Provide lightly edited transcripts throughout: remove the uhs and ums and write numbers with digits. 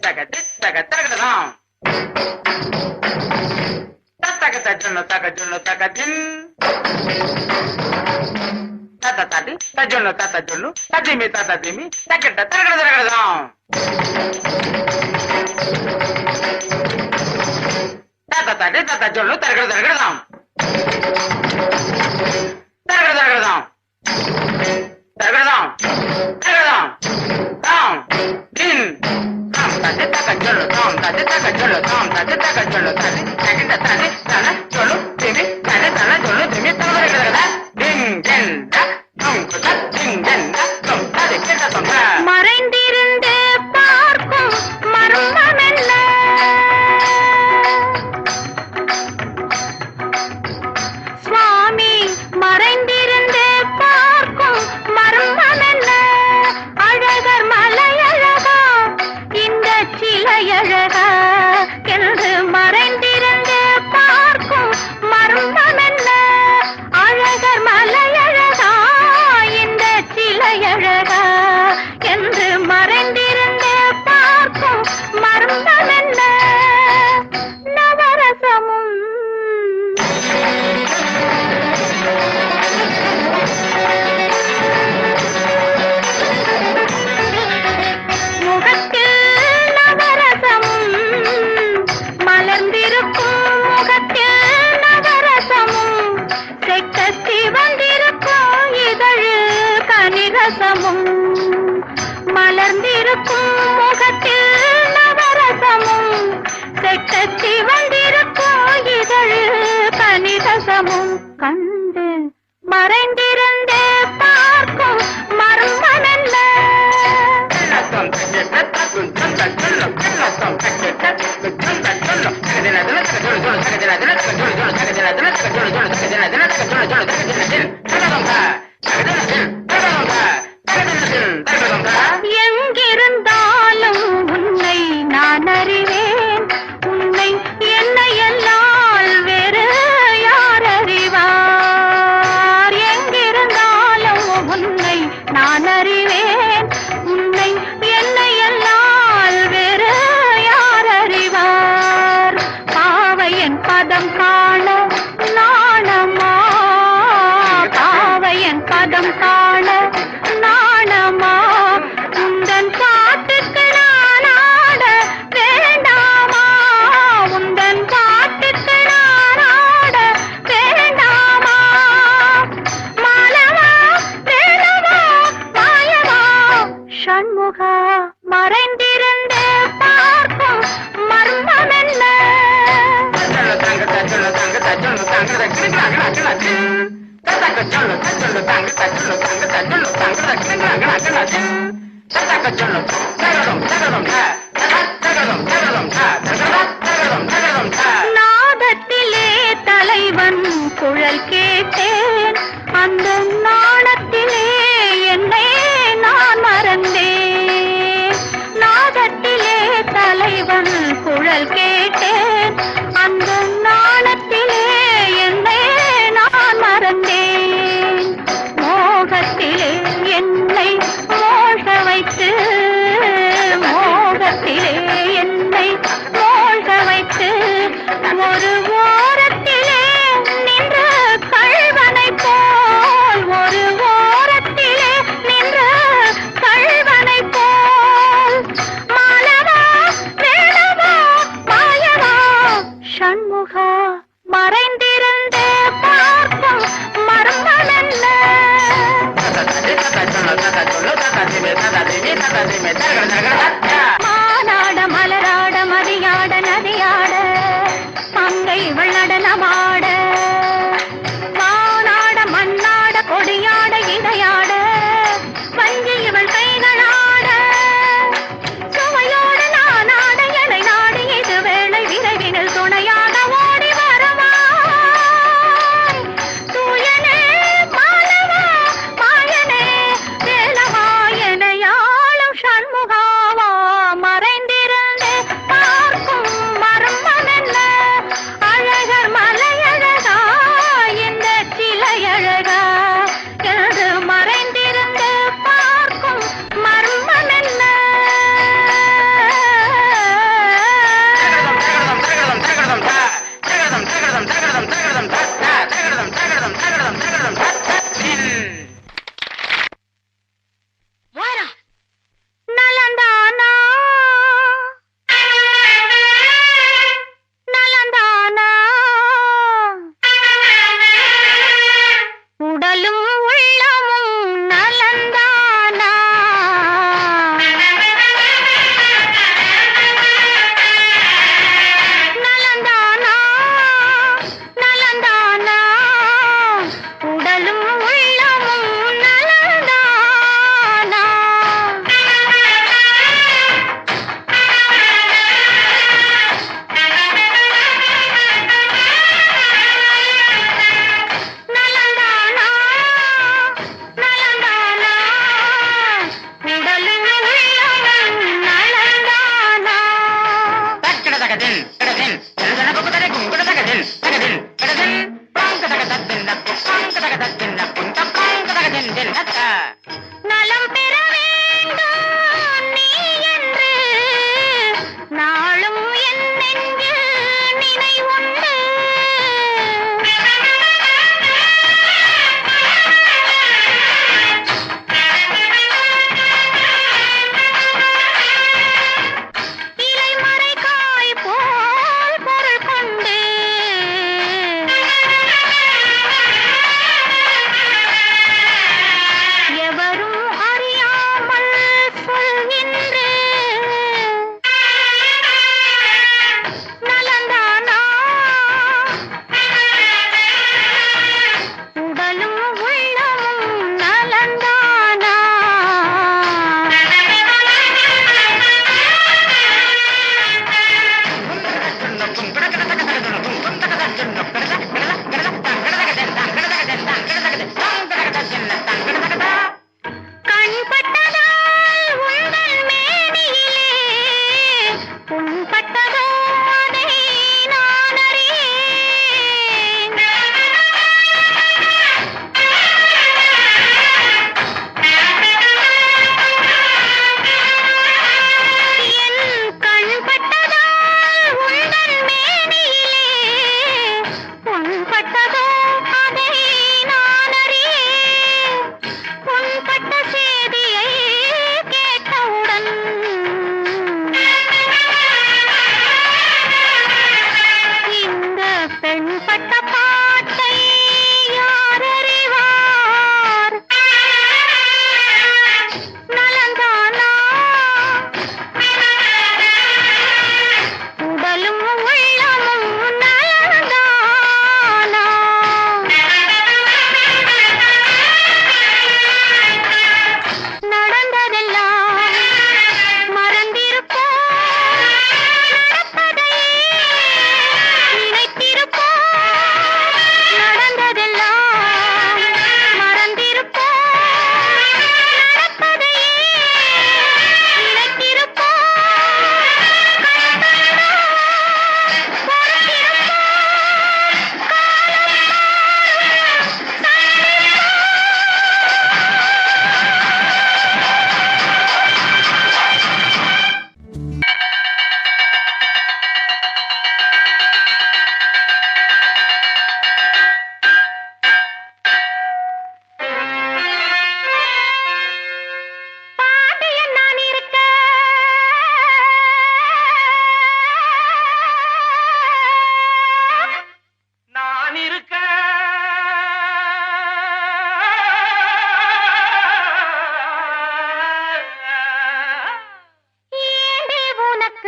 தகடதாம் தக தஜொன்னு தக ஜொன்னு தக தின் தத தடி தஜொன்னு தத ஜொன்னு ததிமி தத திமி தகட தகட தகடதாம் தத தடி தத ஜொன்னு தகட தகடதாம் தகட தகடதாம் தகடதாம் தகடதாம் தாம் தின் தது தக ஜொன்னு தாம் தது தக ஜொன்னு தாம் தது தக ஜொன்னு தது தகட தடி தன ஜொன்னு திமி தன தன ஜொன்னு திமி தகட தகட டிங் டென் ட டும் குத டிங் டென் ட டும் தது கிட்ட டும் மறைந்திருந்து பார்க்கும் மர்மம் என்ன சுவாமி மறைந்திருந்து பார்க்கும் மர்மம் என்ன அழகர் மலையழகா இந்த சிலையழகா என்று மறைந்திருந்து பார்க்கும் மர்மம் என்ன அழகர் மலையழகா இந்த சிலையழகா என்று மறைந்திருந்து பார்க்கும் மர்மம் என்ன நவரசமும் முகத்தில் நவரசமும் மலர்ந்திருக்கும் முகத்தில் நவரசமும் செக்கத்தி வந்திருக்கும் இதழு கனிரசமும் மலர்ந்திருக்கும் முகத்தில் நவரசமும் செக்கத்தி வந்திருக்கும் இதழு கனிரசமும் கண்டு மறைந்திருந்து பார்க்கும் மர்மம் என்ன எங்கிருந்தாலும் உன்னை நான் அறிவேன் உன்னை என்னை எல்லால் வேறு யார் அறிவார் எங்கிருந்தாலும் உன்னை நான் அறிவேன் உன்னை என்னை எல்லால் வேறு யார் அறிவார் பாவையன் பதம் காண நாணமா பாவையன் பதம் காண நாணமா உந்தன் பாட்டுக்கு நான் ஆட வேண்டாமா உந்தன் பாட்டுக்கு நான் ஆட வேண்டாமா மாலவா வேலவா மாயவா ஷண்முகா மறைந்திருந்து பார்க்கும் மர்மம் என்ன நாதத்திலே தலைவன் குழல் கேட்டேன் அந்த நாணத்திலே என்னை நான் மறந்தேன் நாதத்திலே தலைவன் குழல் கேட்டேன் அந்த நாணத்திலே என்னை நான் மறந்தேன் மோகத்திலே என்னை மோக வைத்து மோகத்திலே என்னை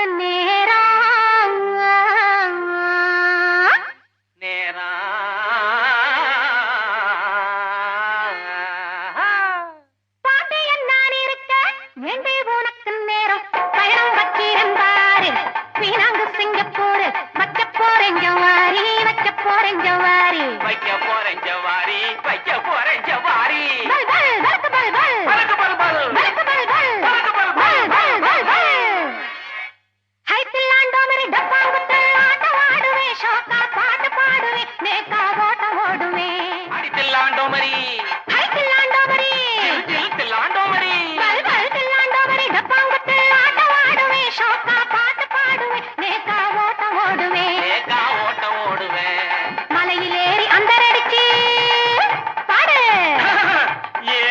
நேரம் பாண்டியன் நான் இருக்க வேண்டே உனக்கு நேரம் பயணம் வச்சிருந்தாரு வீணாங்கு சிங்கப்பூர் வைக்க போறேன் ஜவாரி வைக்க போறேன் ஜவாரி வைக்க போறேன் ஜவாரி வைக்க போறேன் ஜவாரி பல் பல் பல் பல் பல் பலக்கு பல் பல் பல் பல் பல் பலக்கு பல் பல் பல் பல் பல் ஹைத்தில்லாண்டோ மேரி டப்பாங்குத்து ஆட்டம் ஆடுவேன் ஷோக்கா பாட்டு பாடுவேன் நேக்கா ஓட்ட ஓடுவேன் அடித்தில்லாண்டோ மரி ஹைத்தில்லாண்டோ மேரி தில்லாண்டோ மரி பல் பல் தில்லாண்டோ மேரி டப்பாங்குத்து ஆட்டம் ஆடுவேன் ஷோக்கா பாட்டு பாடுவேன் நேக்கா ஓட்ட ஓடுவேன் ஏகா ஓட்ட ஓடுவேன் மலையிலேறி அந்தரடிச்சு பாடு ஏ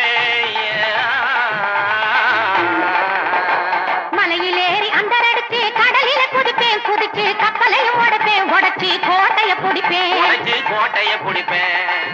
மலையிலேறி அந்தரடிச்சு கடலில குதிப்பேன் குதிச்சு கப்பலையும் உடைப்பேன் உடைச்சு கோட்டைய பிடிப்பேன் உடைச்சு கோட்டைய பிடிப்பேன்